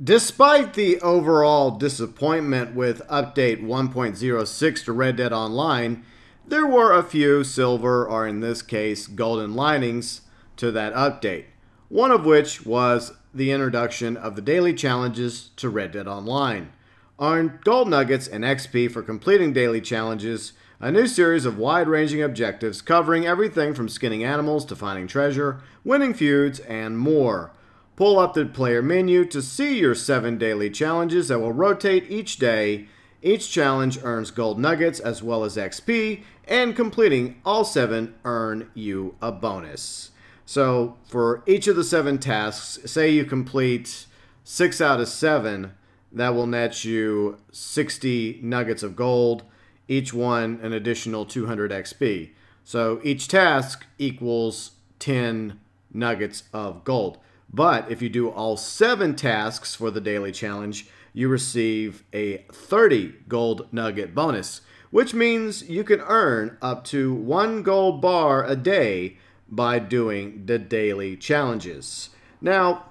Despite the overall disappointment with Update 1.06 to Red Dead Online, there were a few silver, or in this case, golden linings to that update. One of which was the introduction of the daily challenges to Red Dead Online. Earn gold nuggets and XP for completing daily challenges, a new series of wide-ranging objectives covering everything from skinning animals to finding treasure, winning feuds, and more. Pull up the player menu to see your 7 daily challenges that will rotate each day. Each challenge earns gold nuggets as well as XP, and completing all 7 earn you a bonus. So for each of the 7 tasks, say you complete 6 out of 7, that will net you 60 nuggets of gold, each one an additional 200 XP. So each task equals 10 nuggets of gold. But if you do all 7 tasks for the daily challenge, you receive a 30 gold nugget bonus, which means you can earn up to 1 gold bar a day by doing the daily challenges. Now,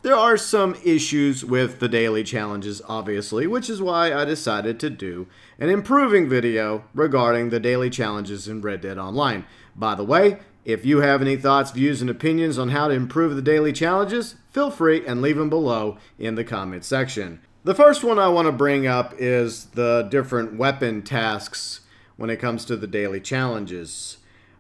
there are some issues with the daily challenges, obviously, which is why I decided to do an improving video regarding the daily challenges in Red Dead Online. By the way, if you have any thoughts, views, and opinions on how to improve the daily challenges, feel free and leave them below in the comment section. The first one I want to bring up is the different weapon tasks when it comes to the daily challenges.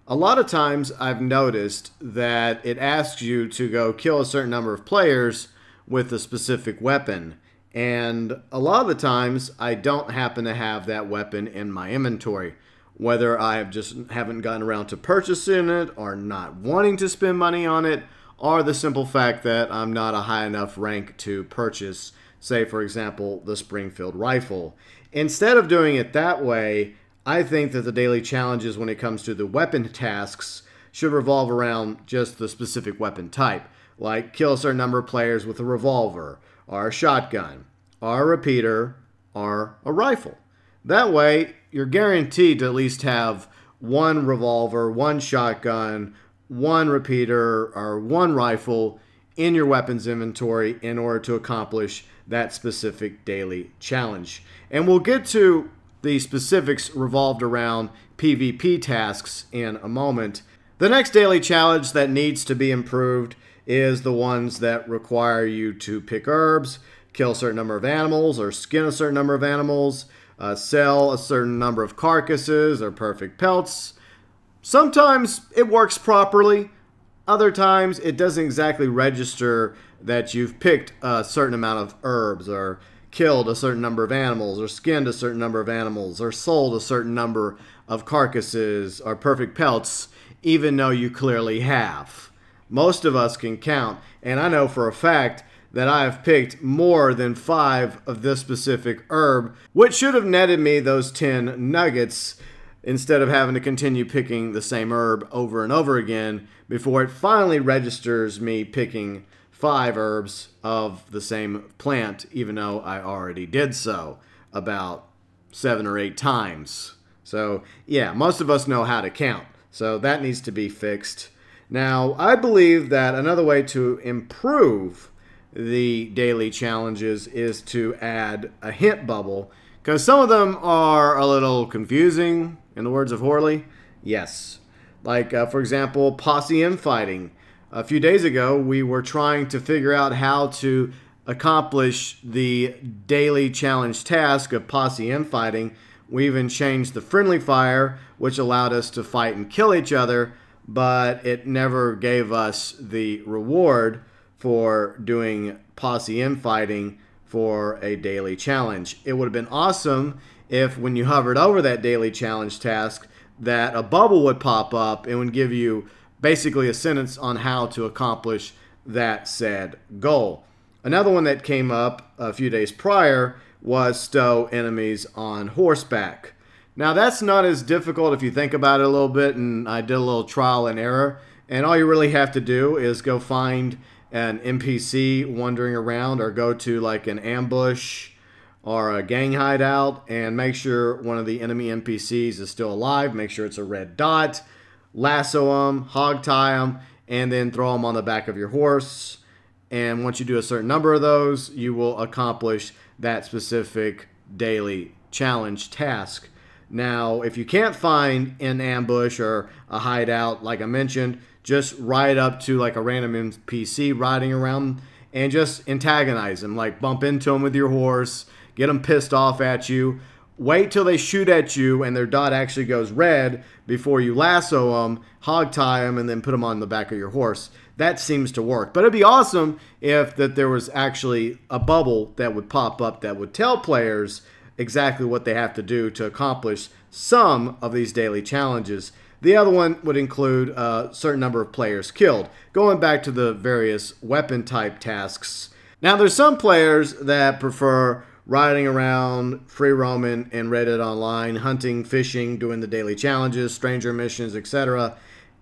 A lot of times I've noticed that it asks you to go kill a certain number of players with a specific weapon. And a lot of the times I don't happen to have that weapon in my inventory. Whether I just haven't gotten around to purchasing it or not wanting to spend money on it, or the simple fact that I'm not a high enough rank to purchase, say for example, the Springfield rifle. Instead of doing it that way, I think that the daily challenges when it comes to the weapon tasks should revolve around just the specific weapon type, like kill a certain number of players with a revolver, or a shotgun, or a repeater, or a rifle. That way, you're guaranteed to at least have 1 revolver, 1 shotgun, 1 repeater, or 1 rifle in your weapons inventory in order to accomplish that specific daily challenge. And we'll get to the specifics revolved around PvP tasks in a moment. The next daily challenge that needs to be improved is the ones that require you to pick herbs, kill a certain number of animals, or skin a certain number of animals, sell a certain number of carcasses or perfect pelts. Sometimes it works properly. Other times it doesn't exactly register that you've picked a certain amount of herbs, or killed a certain number of animals, or skinned a certain number of animals, or sold a certain number of carcasses or perfect pelts, even though you clearly have. Most of us can count, and I know for a fact that I have picked more than 5 of this specific herb, which should have netted me those 10 nuggets instead of having to continue picking the same herb over and over again before it finally registers me picking 5 herbs of the same plant, even though I already did so about 7 or 8 times. So yeah, most of us know how to count, so that needs to be fixed. Now, I believe that another way to improve the daily challenges is to add a hint bubble, because some of them are a little confusing, in the words of Horley. Yes. Like, for example, posse infighting. A few days ago, we were trying to figure out how to accomplish the daily challenge task of posse infighting. We even changed the friendly fire, which allowed us to fight and kill each other, but it never gave us the reward for doing posse infighting for a daily challenge. It would have been awesome if when you hovered over that daily challenge task that a bubble would pop up and would give you basically a sentence on how to accomplish that said goal. Another one that came up a few days prior was stow enemies on horseback. Now that's not as difficult if you think about it a little bit, and I did a little trial and error, and all you really have to do is go find an NPC wandering around, or go to like an ambush or a gang hideout and make sure one of the enemy NPCs is still alive. Make sure it's a red dot. Lasso them, hog tie them, and then throw them on the back of your horse. and once you do a certain number of those, you will accomplish that specific daily challenge task. Now, if you can't find an ambush or a hideout, like I mentioned, just ride up to like a random NPC riding around and just antagonize them, like bump into them with your horse, get them pissed off at you. Wait till they shoot at you and their dot actually goes red before you lasso them, hog tie them, and then put them on the back of your horse. That seems to work. But it'd be awesome if there was actually a bubble that would pop up that would tell players exactly what they have to do to accomplish some of these daily challenges. The other one would include a certain number of players killed. Going back to the various weapon type tasks. Now, there's some players that prefer riding around, free roaming in Red Dead Online, hunting, fishing, doing the daily challenges, stranger missions, etc.,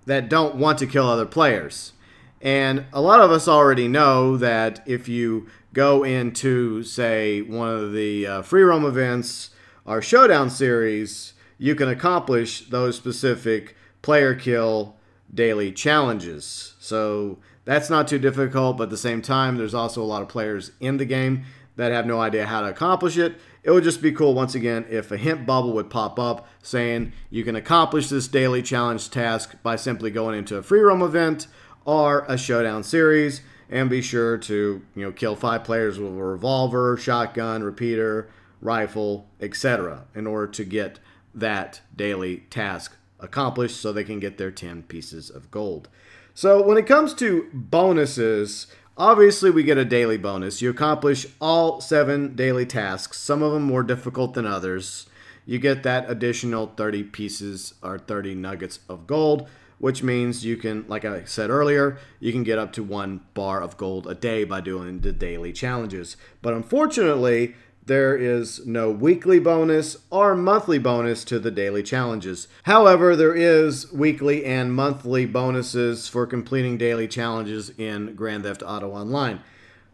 that don't want to kill other players. And a lot of us already know that if you go into, say, one of the free roam events or showdown series, you can accomplish those specific player kill daily challenges. So that's not too difficult, but at the same time, there's also a lot of players in the game that have no idea how to accomplish it. It would just be cool, once again, if a hint bubble would pop up saying you can accomplish this daily challenge task by simply going into a free roam event or a showdown series, and be sure to kill 5 players with a revolver, shotgun, repeater, rifle, etc. in order to get that daily task accomplished so they can get their 10 pieces of gold. So when it comes to bonuses, obviously we get a daily bonus. You accomplish all 7 daily tasks, some of them more difficult than others. You get that additional 30 pieces or 30 nuggets of gold, which means you can, like I said earlier, you can get up to 1 bar of gold a day by doing the daily challenges. But unfortunately, there is no weekly bonus or monthly bonus to the daily challenges. However, there is weekly and monthly bonuses for completing daily challenges in Grand Theft Auto Online.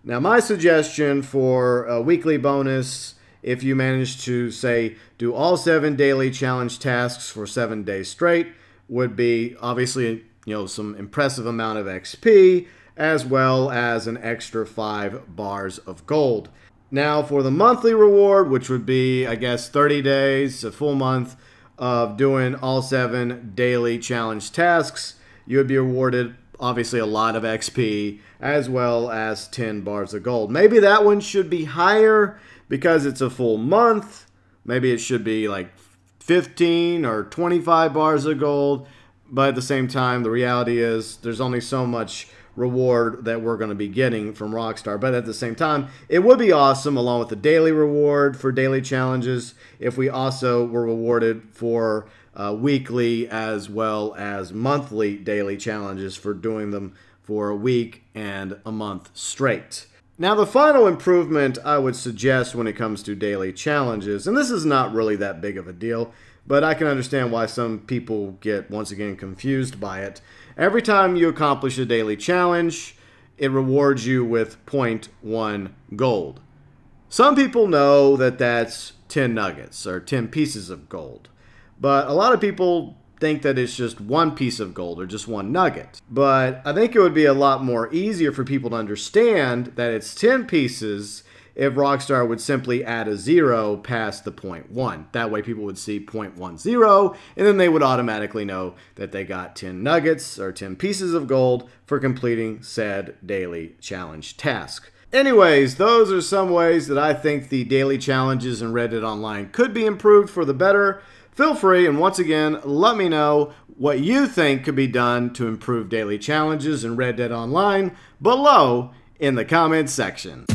Now, my suggestion for a weekly bonus, if you manage to, say, do all 7 daily challenge tasks for 7 days straight, would be obviously, some impressive amount of XP, as well as an extra 5 bars of gold. Now, for the monthly reward, which would be, I guess, 30 days, a full month of doing all 7 daily challenge tasks, you would be awarded, obviously, a lot of XP, as well as 10 bars of gold. Maybe that one should be higher because it's a full month. Maybe it should be like 15 or 25 bars of gold. But at the same time, the reality is there's only so much reward that we're going to be getting from Rockstar. But at the same time, it would be awesome, along with the daily reward for daily challenges, if we also were rewarded for weekly as well as monthly daily challenges for doing them for a week and a month straight. Now, the final improvement I would suggest when it comes to daily challenges, and this is not really that big of a deal, but I can understand why some people get, once again, confused by it. Every time you accomplish a daily challenge, it rewards you with 0.1 gold. Some people know that that's 10 nuggets or 10 pieces of gold. But a lot of people think that it's just 1 piece of gold or just 1 nugget. But I think it would be a lot more easier for people to understand that it's 10 pieces if Rockstar would simply add a 0 past the 0.1. That way people would see 0.10, and then they would automatically know that they got 10 nuggets or 10 pieces of gold for completing said daily challenge task. Anyways, those are some ways that I think the daily challenges in Red Dead Online could be improved for the better. Feel free, and once again, let me know what you think could be done to improve daily challenges in Red Dead Online below in the comments section.